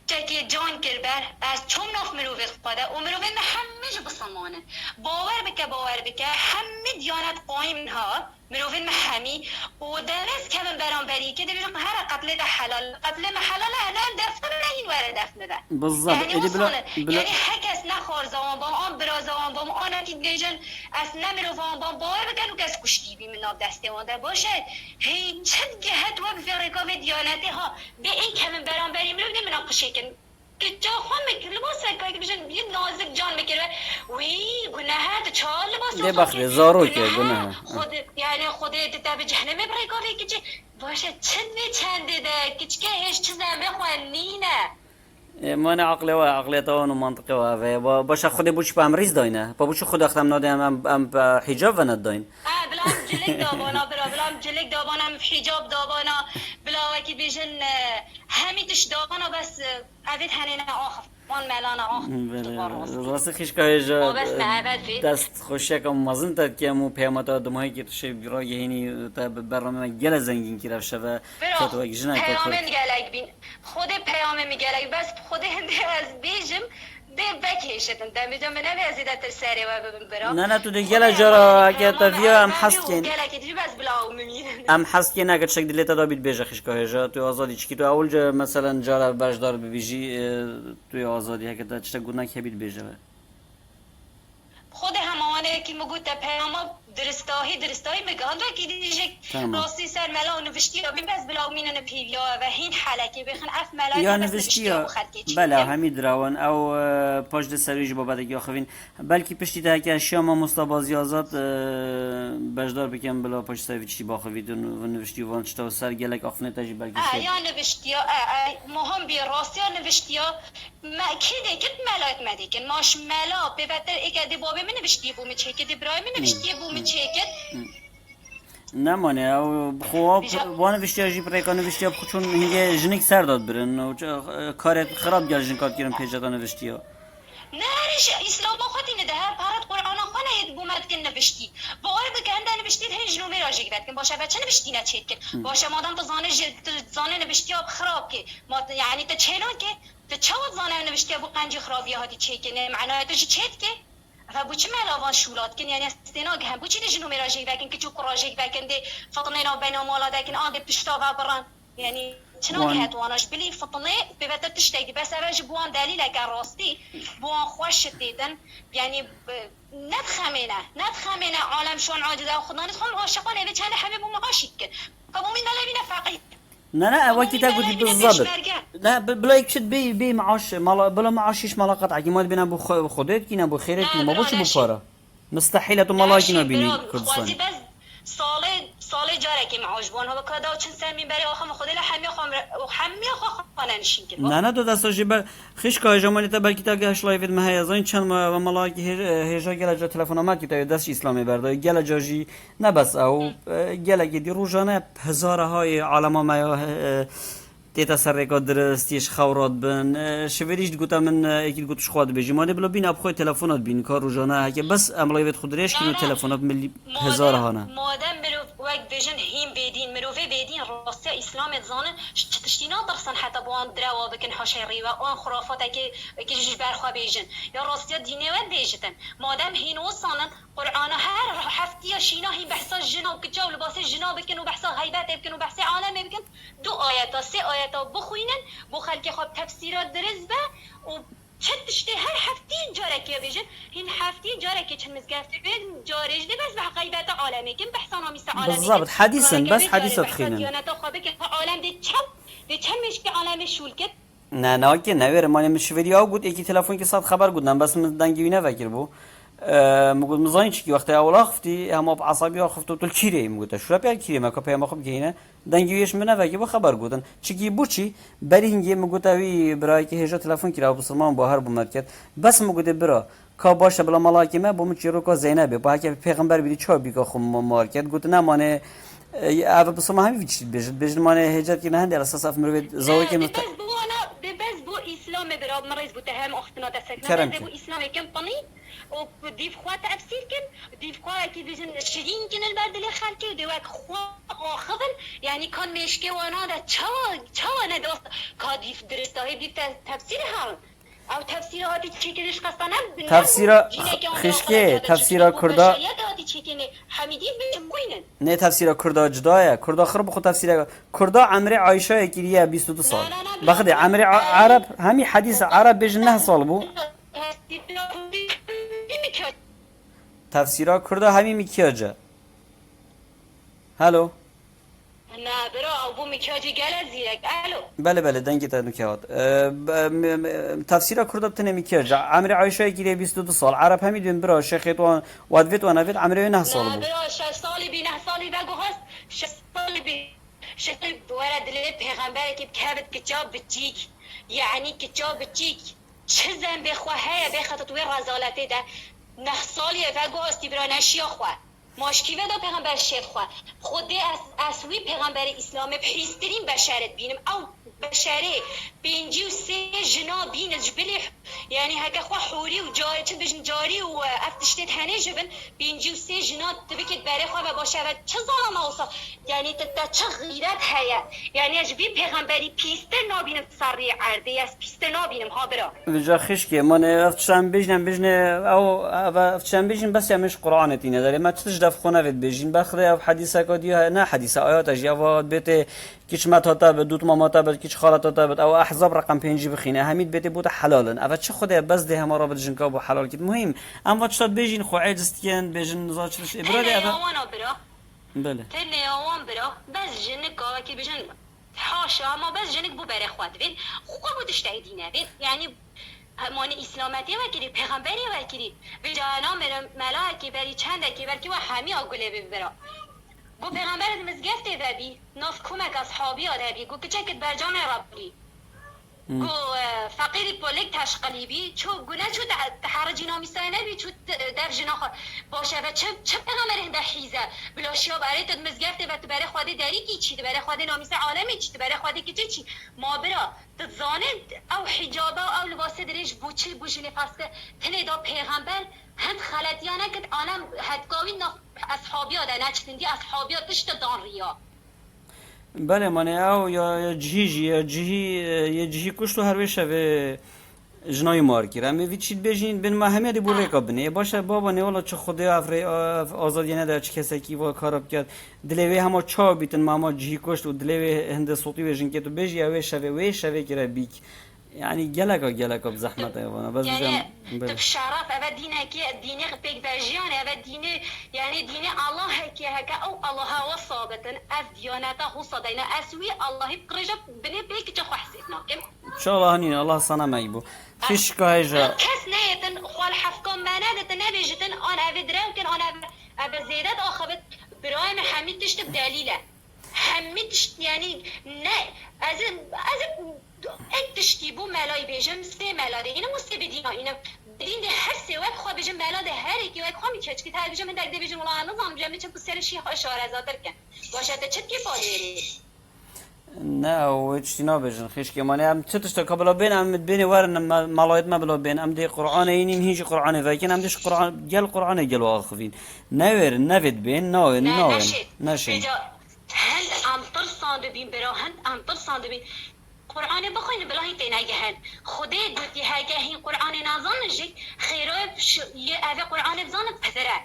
جاکی جان کربر از چون ناف مروفت خواده و مروفت همه جو بسامانه باور بکه همه دیانت قایم ها مروفت همی و درست که من برام بری که بیشن هر قتل ده حلال قتل محلال حلال دفن نه این وره دفن ده بالضبط یعنی هکس نخور زمان بام آن برا زمان بام آن که دیجن از نمیروفان بام باور بکن و کس کشتی بی من آب دسته وانده باشه هی چند جهت وقت فرقا و دیانتی ها به این که من برام بریم رو نمیناقشه کن که جا خواه میکر لباس که بیشن یه نازک جان میکره وی گناهات چهار لباس ده بخری زارو که گناه خود یعنی خود تا به جهنم برای که باشه چنده ده که چه هیچ چیز نمیخواه نینه من عقله و عقلیت و منطقه و باشه خودی بوچ به امریز داینه با بوچ خود اختم ناده ام حجاب و نداین بلام جلک دابانا بلام جلک دابانا حجاب دابانا بلا وکی بیشن همیتش دابانا بس اوید هنینه آخف من ملانا آخف راستی خیش که جا دست خوشی که مازن تد که مو پیامت آدمایی که توشه برای هینی تا برنامه گل زنگین کی رفشه و تو پیام گلک بین خود پیام میگلک بس خود هنده از بیجم ده بکیشتن دمیجا من نویزیده سری و برام نه تو دیگه گل جارا اگه تفیا ام حس کن گلکی دیگه بس بلاو میمیرن ام حس کن اگر شک دلیت داد بیت بیجه خیش که جا تو آزادی چکی تو اول جا مثلا جارا برشدار ببیجی توی آزادی اگه تا چه گونه که بیت بیجه خود همانه که مگو تا پیام درستاهی میگن و که دیگه راستی سر ملا و نوشتی و بین بس بلاو مینن پیویا و هین حلقه بخن اف ملا یا نوشتی بله همی دراون او پاش سریج با بعد خوین بلکه پشتی ده که شما مستبازی آزاد بجدار بکن بلا پاش سویچی با خوید و نوشتی وان چتا و سر گلک آخنه تاجی بلکه یا نوشتی مهم بی راستی ها نوشتی ما کده کت ملایت مدیکن ماش ملا ببتر اگه دی بابی می نوشتی بومی چکه دی برای می نوشتی بومی چکه نمانه او خواب وان نوشتی هاجی برای که نوشتی ها چون هنگه جنگ سر داد برن و کارت خراب گل جن کار کردن پیجتا نوشتی ها نارش اسلام خودی نده پارت قرآن خانه هد بومد کن نوشتی باور بگنده نوشتی هنج نومی راجع گرد کن باشه بچه نوشتی نچید کن باشه مادام تو زانه نوشتی ها خراب که یعنی تا چلون که تا چهود زانه نوشتی ها بو قنجی خرابی ها دی چه کنه معنای توش چید که و بو چه ملاوان شولات کن یعنی استناگ هم بو چه نجنو می راجع گرد کن که چو راجع گرد کن دی فطنه نا بین مالا کن آن دی پشتا و بران یعنی چنان هات وانش بلی فطنه ببتر تشتاقي بس أبغى بوان دليل أجر راستي بوان خوش تيدن يعني ندخمينا عالم شون عاجزة وخدنا ندخل عاشقان إذا كان حبيب ومعاشق فمو من دليلنا فقير نه وقتی تا گفتی بالضبط نه بلا یک شد بی معاش بلا معاشش مالا قطع کی ماد بینم بو خودت کی نه بو خیرت کی ما بوش بو پارا مستحيل تو مالا کی نبینی کردستان سال جاره که معاجبان ها بکادا و چند سر میبری آخم خودی لحمی خو خانه نشین کرد نه نه دو دستاشی بر خیش که جمانی تا بر کتاب گهش لایفت مه ازاین چند و ملاکی هجا گل جا تلفن آمد کتاب دست اسلامی برده گل جاجی نه بس او گل گدی روزانه هزاره های عالم ما تیتا سر رکاد درستیش خوراد بن شویریش گوتا من اکید گوتش خواد بیجی مانه بلا بین ابخوی تلفنات بین کار روزانه که بس املایت خود ریش کنو تلفنات ملی هزاره هانه مادم مروف وقت بیجن هیم بیدین مروفه بیدین راسته اسلام زانه تشتینا درسن حتی بوان دروا بکن حشری و آن خرافات که جش برخوا بیجن یا راسته دینه و بیجتن مادم هینو سانن قرآن هر هفتی شینا هی بحثا جنا و کجا و لباس جنا بکن و بحثا غیبت بکن و بحثا عالم بکن دو آیات سه آیات بخوینن بو خلق خواب تفسیرات درز و چه تشتی هر هفتی جاره که بیجن هین هفتی جاره که چند مزگفت بید جارج ده بس به غیبت عالمه کن بحثا نامیس عالمه بالضبط حدیثا بس حدیثات خینن دیانتا خوابه که عالم ده چم مشک عالم شول کد نه نه که نویر مانه مشوری ها بود یکی تلفن که صد خبر گودن بس من دنگی نفکر بو مقول مزاين شكي وقت أول خفتي هم بعصبي خفتو تل كيري مقول شو رأي كيري ما كبير ما خب جينا دنجيش منا فاكي بخبر قودن شكي بوشي برينجي مقول تاوي براي كي هجا تلفون كيرا بسلمان بهار بمركز بس مقول برا كاباش بلا ملاكي ما بمشيرو كا زينبه باكي پیغمبر بيدي چا بيكا خم ماركت قلت نه مانه اول بسلمان همي فيش بيجن مانه هجات كنا هندي على اساس افمر زاوي كي بس بو اسلام برا مريض بتهم اختنا دسكنا كرمتي. بو اسلام كم طني وديف خوا تفسير كن وديف خوا كي بيجن شدين كن البرد اللي خالتي وديواك خوا اخذن يعني كان مشكي وانا دا چا انا دوست كاديف درسته ديف تفسير هارن او تفسیر هاتی چیکیش قصدانه تفسیر خشکه تفسیر کردا هاتی چیکینه حمیدی بموینن نه تفسیر کردا جدایه کردا خرب خود تفسیر کردا عمر عایشه کیریه 22 سال بخدی عمر عرب همین حدیث عرب بیش 9 سال بو تفسیر کردا همین میکیاجه هلو نه برا ابو میکاجی گل زیرک الو بله بله دنگی تا نکهات تفسیر کردا تنه میکیاجه عمر عایشه کیریه 22 سال عرب همین دین برا شیخیت و وادویت و نوید عمر 9 سال بو برا 6 سالی بی 9 سالی بگو هست 6 سالی بی شکل ورد لی پیغمبر که کبت کجاب بچیک یعنی کجاب بچیک چه زن بخواهه بخاطر توی رزالته ده 9 سالی بگو هستی برا نشیا خواه ماشکی ودا پیغمبر شیخ خواه خودی اسوی پیغمبر اسلام بحیسترین بشرت بینم او بشره بینجی و سه جنا بین جبلی یعنی هکا خواه حوری و جاری چند بجن جاری و افتشتت هنه جبن بینجی و سه جنا تبکت بره خواه و باشه و چه ظالم اوصا یعنی تا چه غیرت هیا یعنی اجبی پیغمبری پیستر نابینم سری عرده از پیستر نابینم ها برا وجا خشكي من افتشان بيجن او افتشان بيجن بس يمش قرآن تينا داري ما تشتش دف خونه فيد بيجن بخري او حديثة كوديها نا حديثة آيات اجي او بيت كيش ما تابت دوت ماما تابت كيش خالة تابت او احزاب رقم 5 بخينه هميد بيت بوت حلالن او چه خود بس ده ما رابط جن كابو حلال كده مهم اما تشتات بيجن خو عجزتين بيجن زاچلش ابراده او بله تنه اوان برا بس جنك که بجن حاشا ما بس جنك بو بره خواد بین خواه بودش دینه بین یعنی مان اسلامتی وکیلی پیغمبری وکیلی به جانا ملاکی بری چنده که بلکه و همی آگوله ببرا گو پیغمبر مزگفته دبی ناف کمک اصحابی آدبی گو کچکت برجام ربی گو فقیری پولک تشقلی بی چو گونه چو تحرجی نامیستای نبی چو در جنا خود باشه و چه پیغمبر هنده حیزه بلاشیا برای تد مزگفته و تو برای خواده داری کی چی تو برای خواده نامیسته عالمی چی تو برای خواده که چی ما برا تزانه او حجابه او لباسه درش بوچی بوچی نفسه تنه دا پیغمبر هند خلطیانه کد آنم هدگاوی اصحابی آده نچتندی اصحابی تشت دان ریا بله مانه او یا جهی کشتو هر وشه و جنای مار کرد می ویچید بجین بن ما همه دی بور رکاب بنی باشه بابا نه والا چه خدای افری آزادی نده چه کسی کی و کاراب کرد دلوی همه چا بیتن ما جهی کشت و دلوی هند صوتی بجین که تو بجی او شوه کرد بیک يعني جلك بزحمة أيوة بس يعني بشرف أبا دينه كي دينه بيك بجيان أبا دينه يعني دينه الله هكي هكا أو الله وصابة أف ديانته هو صدينا أسوي الله بقرجة بني بيك جخو حسيتنا كم إن شاء الله هنين الله صنع معيبو فيش كايجا كاس نيتن خوال حفكم ما نادت نبيجتن أنا أبي دراوكن أنا أبي زيادات أخبت برایم همین تشت بدلیله همین تشت یعنی نه از یک تشتی بو ملای بیجم سه ملاده اینو مسته بدینا اینو بدین هر سه وقت خواه بیجم ملاده هر یکی وقت خواه میکرد که تر بیجم من دکده بیجم ولی نظام بیجم میچم بسیارشی هاشار ازادر کن باشه تا چت که پالیری نه و هیچ نابجن خیش که مانه هم چتش تا قبلا بین هم بینی ورن ملاید ما بلا بین هم دی قرآن اینیم هیچ قرآن وکن هم دیش قرآن گل قرآن گل واقفین نور نوید بین نه نشین هند امطر ساند بین برا هند امطر ساند بین قرآن بخوین بلا هی تینگه هند خدا گوتی هگه هین قرآن نازان جی خیرای یه اوه قرآن بزانه پدره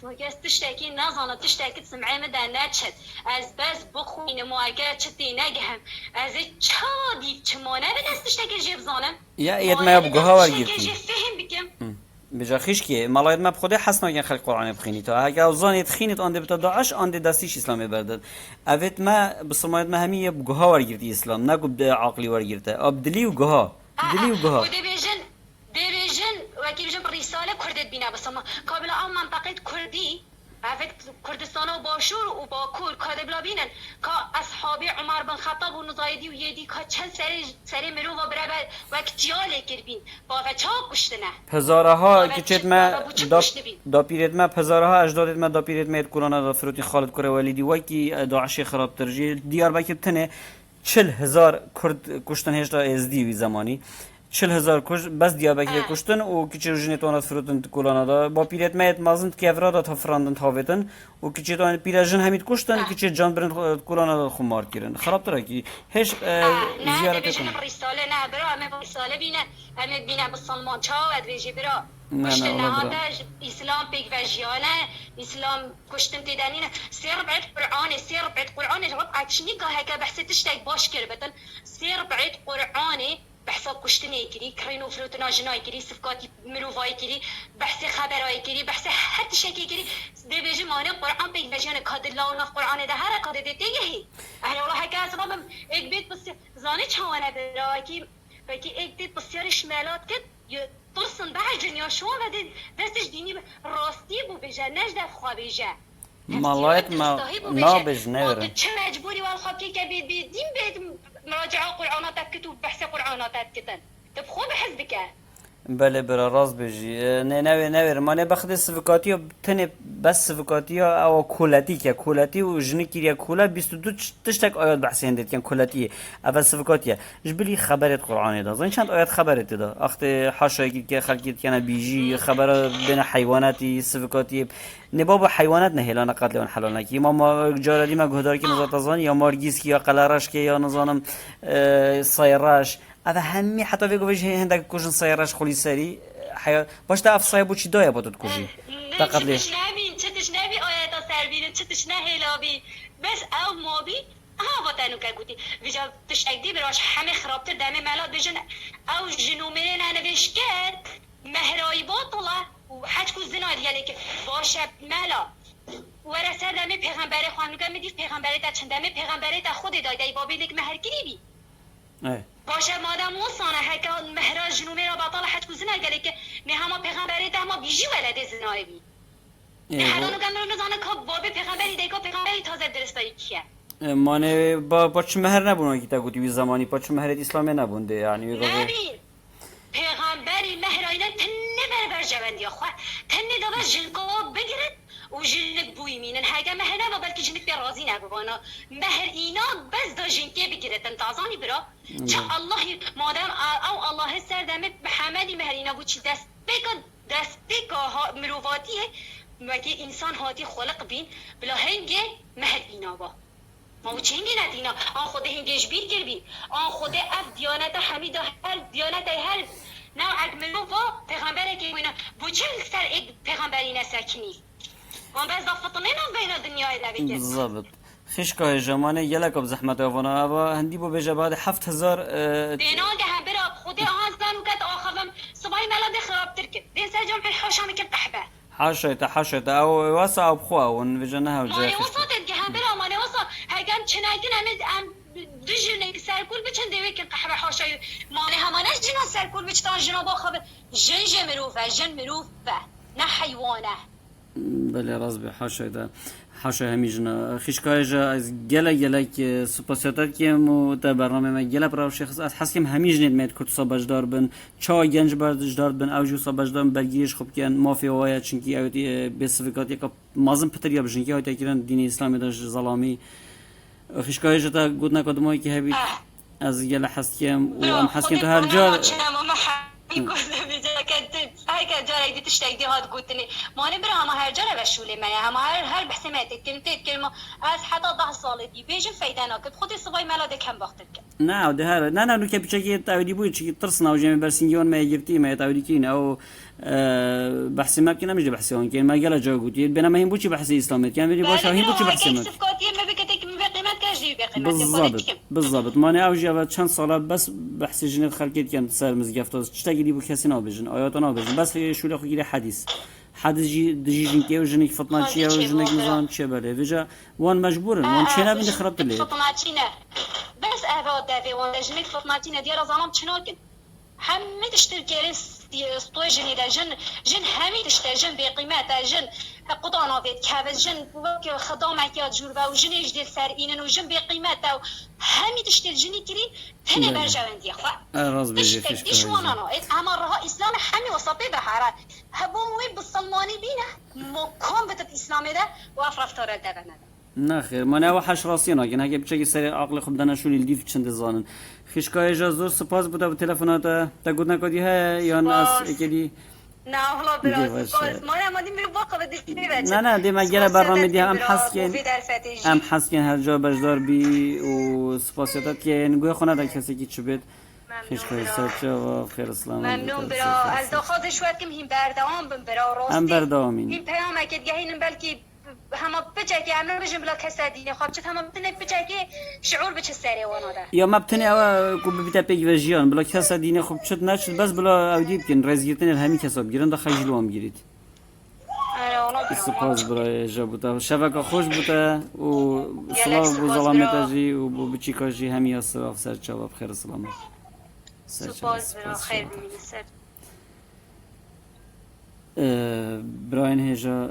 مگه تشتکی نازانه تشتکی سمعه مده نچد از بس بخوین مواگه چتی نگهم از چا دیف چمانه به دست تشتکی جیب زانم یا ایت ما بگوها ورگیرتی جیب فهم بکم بجا خیش که ملاید ما بخوده حس نگن خلق قرآن بخینی تا اگه زانیت خینت آنده بتا داعش آنده دستیش اسلامی بردد اوید ما بسماید ما همی بگوها ورگیرتی اسلام نگو عقلی ورگیرته اب دلی و گوها دلی و گوها بیجن وکی بیجن رساله کردت بینا بس ما قابل آن منطقه کردی افت کردستان و باشور و باکور کاده بلا بینن که اصحاب عمر بن خطاب و نزایدی و یدی که چند سری مرو و برای وقتیاله کربین با وچا کشتنه پزاره ها که چت ما دا پیرت ما پزاره ها اجدادت ما دا پیرت ما کلانا دا فروتی خالد کره ولیدی وکی داعشی خراب ترجی دیار باکی تنه 40,000 کرد کشتن هشتا ازدی وی زمانی 40,000 کش بس دیابکی کشتن و کیچه روزی توانات فروتن کلانا دا با پیرت میت مازند که افراد تا فراندن تاویتن و کیچه توان پیراجن همید کشتن کیچه جان برند کلانا دا خمار کردن خراب تره کی هیچ زیارت کنه نه رساله نه برا همه رساله بینه همه بینه بسلمان چاود ویجی برا کشتن نهانده اسلام پیک و جیانه اسلام کشتن تیدنینه سیر بعد قرآن رب عکشنی که هکا بحث تشتاک باش کربتن سیر بعد قرآن بحث کشتنی کری کرینو فروتنا جنای کری صفقاتی مروفای کری بحث خبرای کری بحث هر شکی کری دبیجی مانه قرآن پیک بجانه کاد الله و نف قرآن ده هر کاد دیگهی اهل الله هکا اسبابم یک بیت بس زانی چوانه برای کی یک بیت بسیارش ملات کد ترسن بعد دنیا شو و دستش دینی راستی بو بجا نجد خوابیجا مالایت ما نابج نوره چه مجبوری والخابکی که بید مراجعه قرآنات کتب بحث قرآنات کتن طب خوب حزبك بله برا راز بجی نه نویر مانه بخد سفکاتی و تنه بس سفکاتی او کولتی که کولتی و جنی کیریا کولا 22 تشتک آیات بحثی هندید کن کولتی اول سفکاتیه جبلی خبرت قرآنی دا زین چند آیات خبرت دا اخت حاشایی که خلقیت کنه بیجی خبر بین حیواناتی سفکاتی نباب حیوانات نهیلان قتل و حلال نکی ما جاردی ما گهدار که نزات ازان یا مارگیس کی یا قلارش کی یا نزانم سایراش هذا همي حتى في قبل هندك كوجن سيارش خلي سري باش تعرف صايبو شي دايا بده تكوجي فقط ليه تشتش نبي آيات سربين تشتش نهيلابي بس او مابي ها وطنو كغوتي فيجا تشتكدي براش همه خرابتر دمه ملات بجن او جنومرين انا بشكت مهراي باطله وحجكو زنا ديالك باشه ملا ورسه دمه پیغمبر خانوگه میدی پیغمبر تا چندمه پیغمبر تا خود دایدای بابی لك مهرگیری بی باشه مادام وصانه هکا مهراج جنوبی را باطل حد کوزنه گلی که نه همه پیغمبری ده ما بیجی ولده زنای بی نه حالانو گم رو نزانه که بابی پیغمبری دیگه پیغمبری تازه درستایی کیه مانه با چه مهر نبونه که تا گوتی بی زمانی با چه مهر اسلامی نبونده یعنی نبی پیغمبری مهراینا تنه بربر جوندی خواه تنه دابا جنکو بگیرد و جنک بوی مینن هاگه مهر نبا بلکه جنک بی رازی نبوانا مهر اینا بس دا جنکه بگیرتن تازانی برا چه الله مادام او الله سردمه محمدی مهر اینا بود چی دست بگا مروفاتیه وکی انسان هاتی خلق بین بلا هنگه مهر اینا با ما و چنگی ندینا آن خود هنگش بیر گر بی آن خود اف دیانت حمید هر دیانت هر نو اکملو و پیغمبره که بوینا بو چه سر ایک پیغمبری نسکنی وان بس دا فطنه نم بین دنیای لبکر بالضبط خیش که جمانه یلک اب زحمت آوانا اوا هندی بو بجا بعد 7,000 دینان که هم برا خود آن زنو کت آخوام صبای ملا خراب ترکت دین سر جمع حاشا میکن قحبه حاشا او واسع بخوا ون وجنها وجا مانه وسطت که هم برا مانه وسط هگم چناگین هم دجنه سرکول بچن دوی که قحبه حاشا مانه همانش جنا سرکول بچتان جنا باخواب جن مروفه نه حیوانه بله راز به حاشا ده حاشا همیجنا خیشکای جا از گله که سپاسیاتت کیم و تا برنامه ما گله برای شخص از حس کم همیج نید میاد کرد صباش دار بن چا گنج بردش دار بن اوجو صباش دار برگیش خوب کن مافی وای چنکی اوتی بسفکات یک مازن پتریا بشن که اوتی کردن دین اسلامی داشت ظلامی خیشکای جا تا گود نکدمایی که هبید از گله حس کم و ام حس کم تو هر جا يقول بيجا كنت هاي كجارة يدي تشتاق دي هاد قلتني ما نبرا ما هرجرة بشولي ما ما هر بحسماتك كلمتين كلمة از حتى 10 سال دي بيجن فايدة ناكد خودي صباي مالا دك هم وقتك نه ده هر نه نو که بچه تعودی بود چی ترسنا و جمع برسینگیون ما گرفتی ما تعودی کین او بحث ما کنه میشه بحث اون که ما گلا جا گویی بنا ما هم بود چی بحث اسلامی کن ولی باشه هم بود چی بحث ما بالضبط ما نه اوجی و چند سال بس بحث جنت خلقیت کن سر مزگفتاز چتا گیری بو کسی نابجن آیات نابجن بس شو خو گیری حدیث دجیجن که وجنك فطناتشي وجنك نظام شبله وجا وان مجبورن وان چنا بند خربت لي فطناتشينا بس ابا دافي وان جنك فطناتشينا ديال ظلام چناك حمد اشتركي استوي جني دا جن حميد اشتجن بقيمات جن قطعنا بيت كابز جن وك خدامك يا جوربا وجن يجدي سارين وجن بقيمات حميد اشتجني كري هنا برجعن دي اخوا راس بيجي فيش ايش وانا امرها اسلام حمي وصبي بحارات هبو وين بالصلماني بينا مكون بتت اسلامي ده وافرفتار دغنا نه خیر من او حش راسینا که اگه بچه سری عقل خوب دانشون الدیف چند زانن خیشکای جازور سپاس بوده تلفنات تا گود نکدی ها یا ناس اکیدی نه حالا براز ما نمادیم میرو باقا بدید نه دی مگه برنامه دی هم حس کن هر جا بجدار بی و سپاسیاتت که نگوی خونه در کسی که چه بید خیشکای سرچا و خیر اسلام ممنون برا از دخوادش وقت کم هم بردوام برا راستی هم بردوامین این پیام اکید گهینم بلکی هما بچکی عمرو بجن بلا کسادی خب چه هما بتنه بچکی شعور بچه سری وانا ده یا مبتنی او کو بیت پیک وجیان بلا کسادی خب چت نشد بس بلا اودی بکن رزگیرتن همین کساب گیرن دا خجلو هم گیرید سپاس برای جابوتا شبکه خوش بوده و سلام و سلامت جی و بچی کاجی همین اسراف سر جواب خیر سلامت سپاس برای خیر می‌سر براین هجا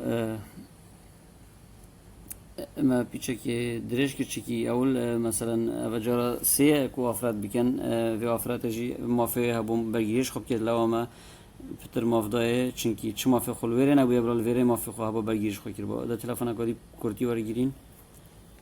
ما پیچه که درش که چکی اول مثلا وجارا سه کو افراد بکن و افراد جی مافی هبوم برگیش خوب کرد لوا ما پتر مافدای چنکی چه مافی خلویره نبوده برال ویره مافی خو هبا برگیش خو کرد با دا تلفن کردی کردی وارگیرین